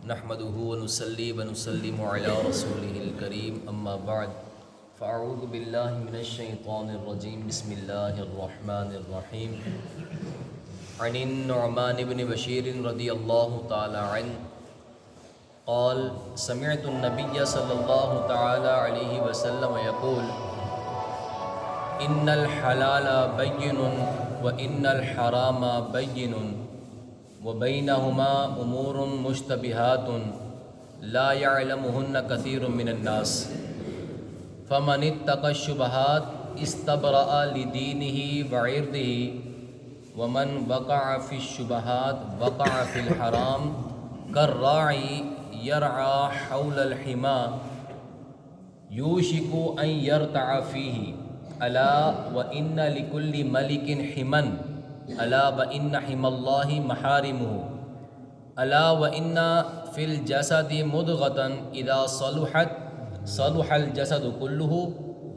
نحمده ونصلي ونسلم على رسوله الكريم أما بعد فأعوذ بالله من الشيطان الرجيم بسم الله الرحمن الرحيم عن النعمان بن بشير رضي الله تعالى عنه قال سمعت النبي صلى الله تعالى عليه وسلم يقول إن الحلال بين وإن الحرام بين وبينهما أمور مشتبهات لا يعلمهن كثير من الناس فمن اتقى الشبهات استبرأ لدينه وعرضه ومن وقع في الشبهات وقع في الحرام كالراعي يرعى حول الحمى يوشك أن يرتع فيه ألا وإن لكل ملك حمى ألا وإن حمى الله محارمه ألا وإن في الجسد مضغة إذا صلحت صلح الجسد كله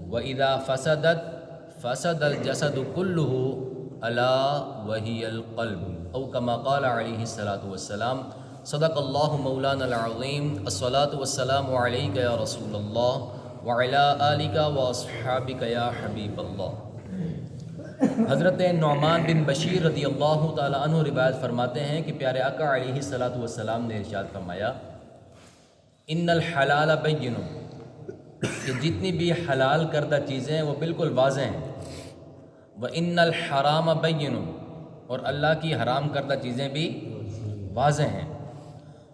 وإذا فسدت فسد الجسد كله ألا وهي القلب أو كما قال عليه الصلاة والسلام صدق الله مولانا العظيم الصلاة والسلام عليك يا رسول الله وعلى آلك وأصحابك يا حبيب الله۔ حضرت نعمان بن بشیر رضی اللہ تعالیٰ عنہ روایت فرماتے ہیں کہ پیارے آقا علیہ الصلاۃ والسلام نے ارشاد فرمایا ان الحلال بین، کہ جتنی بھی حلال کردہ چیزیں ہیں وہ بالکل واضح ہیں، وان الحرام بین، اور اللہ کی حرام کردہ چیزیں بھی واضح ہیں،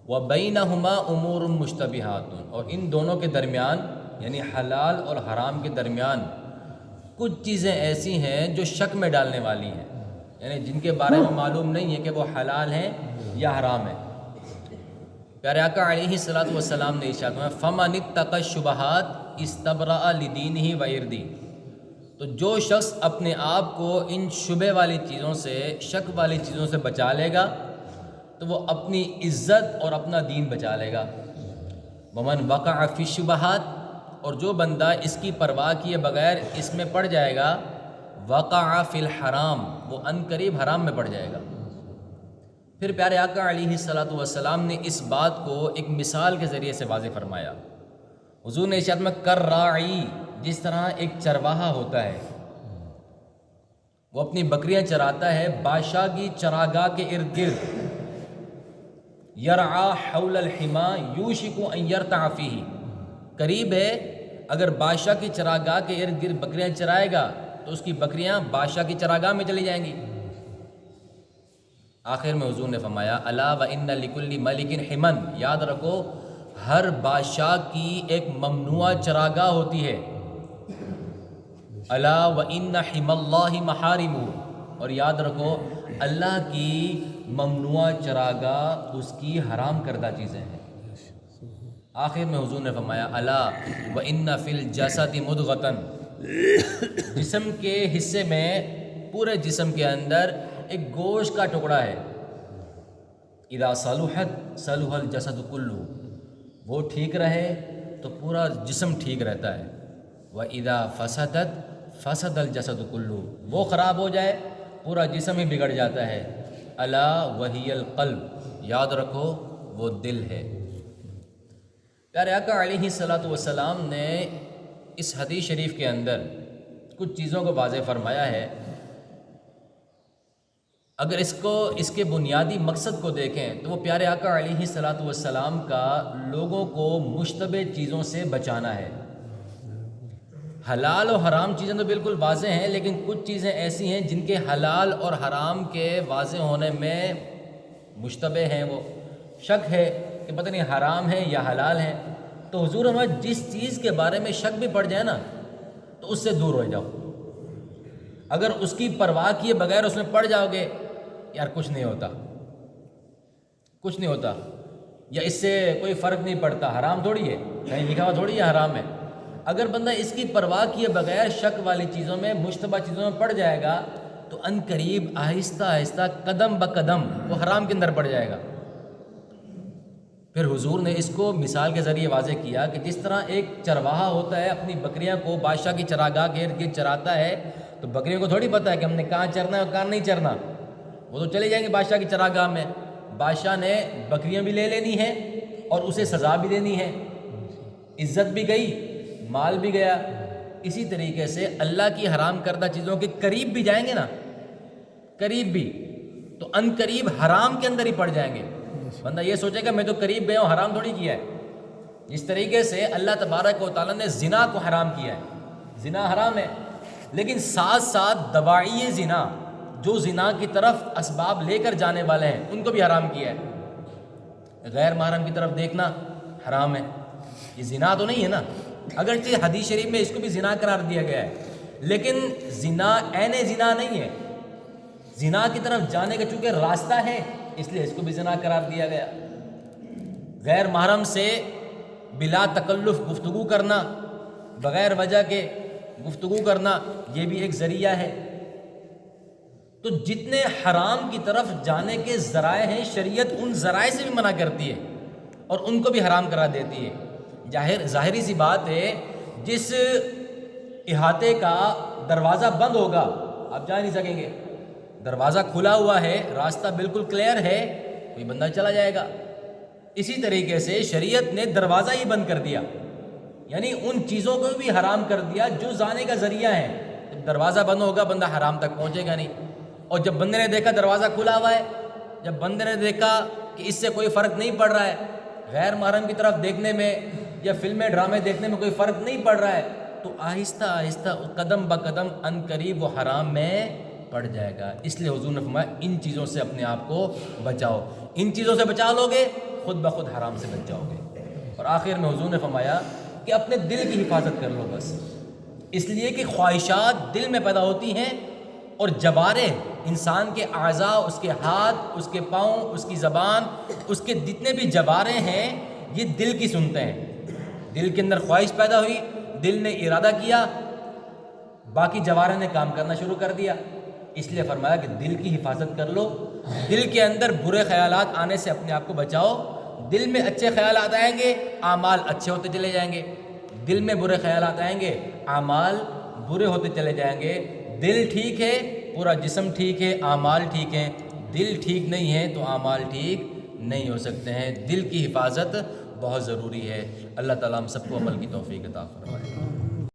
وبینہما امور مشتبہات، اور ان دونوں کے درمیان یعنی حلال اور حرام کے درمیان کچھ چیزیں ایسی ہیں جو شک میں ڈالنے والی ہیں، یعنی جن کے بارے میں معلوم نہیں ہے کہ وہ حلال ہیں یا حرام ہیں۔ پیارے آقا علیہ الصلاۃ والسلام نے ارشاد فرمایا فمن اتقى الشبہات استبرأ لدینہ وعرضہ، تو جو شخص اپنے آپ کو ان شبہ والی چیزوں سے، شک والی چیزوں سے بچا لے گا تو وہ اپنی عزت اور اپنا دین بچا لے گا۔ ومن وقع فی الشبہات، اور جو بندہ اس کی پرواہ کیے بغیر اس میں پڑ جائے گا، وقع فی الحرام، وہ ان قریب حرام میں پڑ جائے گا۔ پھر پیارے آقا علیہ الصلاۃ والسلام نے اس بات کو ایک مثال کے ذریعے سے واضح فرمایا۔ حضور نے ارشاد میں کرراعی، جس طرح ایک چرواہا ہوتا ہے، وہ اپنی بکریاں چراتا ہے بادشاہ کی چراگاہ کے ارد گرد، یرعا حول الحما یوشک ان یرتع فیہ، قریب ہے اگر بادشاہ کی چراگاہ کے ارد گرد بکریاں چرائے گا تو اس کی بکریاں بادشاہ کی چراگاہ میں چلی جائیں گی۔ آخر میں حضور نے فرمایا الا وان لکل ملک حمن، یاد رکھو ہر بادشاہ کی ایک ممنوع چراگاہ ہوتی ہے، الا وان حمی اللہ محارمہ، اور یاد رکھو اللہ کی ممنوع چراگاہ اس کی حرام کردہ چیزیں ہیں۔ آخر میں حضور نے فرمایا الا وان فی الجسد مضغۃ، جسم کے حصے میں، پورے جسم کے اندر ایک گوشت کا ٹکڑا ہے، اذا صلحت صلح الجسد کلہ، وہ ٹھیک رہے تو پورا جسم ٹھیک رہتا ہے، واذا فسدت فسد الجسد کلہ، وہ خراب ہو جائے پورا جسم ہی بگڑ جاتا ہے، الا وہی القلب، یاد رکھو وہ دل ہے۔ پیارے آقا علیہ الصلاۃ والسلام نے اس حدیث شریف کے اندر کچھ چیزوں کو واضح فرمایا ہے۔ اگر اس کے بنیادی مقصد کو دیکھیں تو وہ پیارے آقا علیہ الصلاۃ والسلام کا لوگوں کو مشتبہ چیزوں سے بچانا ہے۔ حلال اور حرام چیزیں تو بالکل واضح ہیں، لیکن کچھ چیزیں ایسی ہیں جن کے حلال اور حرام کے واضح ہونے میں مشتبہ ہیں، وہ شک ہے کہ پتہ نہیں حرام ہے یا حلال ہے، تو حضور ہمیں جس چیز کے بارے میں شک بھی پڑ جائے نا تو اس سے دور ہو جاؤ۔ اگر اس کی پرواہ کیے بغیر اس میں پڑ جاؤ گے، یار کچھ نہیں ہوتا، کچھ نہیں ہوتا، یا اس سے کوئی فرق نہیں پڑتا، حرام تھوڑی ہے، کہیں لکھا ہوا تھوڑی ہے حرام ہے۔ اگر بندہ اس کی پرواہ کیے بغیر شک والی چیزوں میں، مشتبہ چیزوں میں پڑ جائے گا تو ان قریب آہستہ آہستہ قدم بقدم وہ حرام کے اندر پڑ جائے گا۔ پھر حضور نے اس کو مثال کے ذریعے واضح کیا کہ جس طرح ایک چرواہا ہوتا ہے اپنی بکریاں کو بادشاہ کی چراگاہ کے ارد گرد چراتا ہے، تو بکریوں کو تھوڑی پتہ ہے کہ ہم نے کہاں چرنا ہے اور کہاں نہیں چرنا، وہ تو چلے جائیں گے بادشاہ کی چراگاہ میں۔ بادشاہ نے بکریاں بھی لے لینی ہیں اور اسے سزا بھی دینی ہے، عزت بھی گئی، مال بھی گیا۔ اسی طریقے سے اللہ کی حرام کردہ چیزوں کے قریب بھی جائیں گے نا، قریب بھی، تو ان قریب حرام کے اندر ہی پڑ جائیں گے۔ بندہ یہ سوچے گا میں تو قریب گیا ہوں، حرام تھوڑی کیا ہے۔ جس طریقے سے اللہ تبارک و تعالیٰ نے زنا کو حرام کیا ہے، زنا حرام ہے، لیکن ساتھ ساتھ دواعی زنا، جو زنا کی طرف اسباب لے کر جانے والے ہیں، ان کو بھی حرام کیا ہے۔ غیر محرم کی طرف دیکھنا حرام ہے، یہ زنا تو نہیں ہے نا، اگرچہ حدیث شریف میں اس کو بھی زنا قرار دیا گیا ہے، لیکن زنا عین زنا نہیں ہے۔ زنا کی طرف جانے کا چونکہ راستہ ہے، اس لیے اس کو بھی زنا قرار دیا گیا۔ غیر محرم سے بلا تکلف گفتگو کرنا، بغیر وجہ کے گفتگو کرنا، یہ بھی ایک ذریعہ ہے۔ تو جتنے حرام کی طرف جانے کے ذرائع ہیں، شریعت ان ذرائع سے بھی منع کرتی ہے اور ان کو بھی حرام کرا دیتی ہے۔ ظاہری سی بات ہے، جس احاطے کا دروازہ بند ہوگا آپ جا نہیں سکیں گے، دروازہ کھلا ہوا ہے، راستہ بالکل کلیئر ہے، کوئی بندہ چلا جائے گا۔ اسی طریقے سے شریعت نے دروازہ ہی بند کر دیا، یعنی ان چیزوں کو بھی حرام کر دیا جو جانے کا ذریعہ ہے۔ جب دروازہ بند ہوگا بندہ حرام تک پہنچے گا نہیں، اور جب بندے نے دیکھا دروازہ کھلا ہوا ہے، جب بندے نے دیکھا کہ اس سے کوئی فرق نہیں پڑ رہا ہے، غیر محرم کی طرف دیکھنے میں یا فلمیں ڈرامے دیکھنے میں کوئی فرق نہیں پڑ رہا ہے، تو آہستہ آہستہ قدم بہ قدم ان قریب وہ حرام میں پڑ جائے گا۔ اس لیے حضور نے فرمایا ان چیزوں سے اپنے آپ کو بچاؤ، ان چیزوں سے بچا لو گے خود بخود حرام سے بچ جاؤ گے۔ اور آخر میں حضور نے فرمایا کہ اپنے دل کی حفاظت کر لو بس، اس لیے کہ خواہشات دل میں پیدا ہوتی ہیں، اور جوارے انسان کے اعضاء، اس کے ہاتھ، اس کے پاؤں، اس کی زبان، اس کے جتنے بھی جوارے ہیں یہ دل کی سنتے ہیں۔ دل کے اندر خواہش پیدا ہوئی، دل نے ارادہ کیا، باقی جوارے نے کام کرنا شروع کر دیا۔ اس لیے فرمایا کہ دل کی حفاظت کر لو، دل کے اندر برے خیالات آنے سے اپنے آپ کو بچاؤ۔ دل میں اچھے خیالات آئیں گے، اعمال اچھے ہوتے چلے جائیں گے، دل میں برے خیالات آئیں گے، اعمال برے ہوتے چلے جائیں گے۔ دل ٹھیک ہے پورا جسم ٹھیک ہے، اعمال ٹھیک ہیں، دل ٹھیک نہیں ہے تو اعمال ٹھیک نہیں ہو سکتے ہیں۔ دل کی حفاظت بہت ضروری ہے۔ اللہ تعالیٰ ہم سب کو عمل کی توفیق عطا فرمائے۔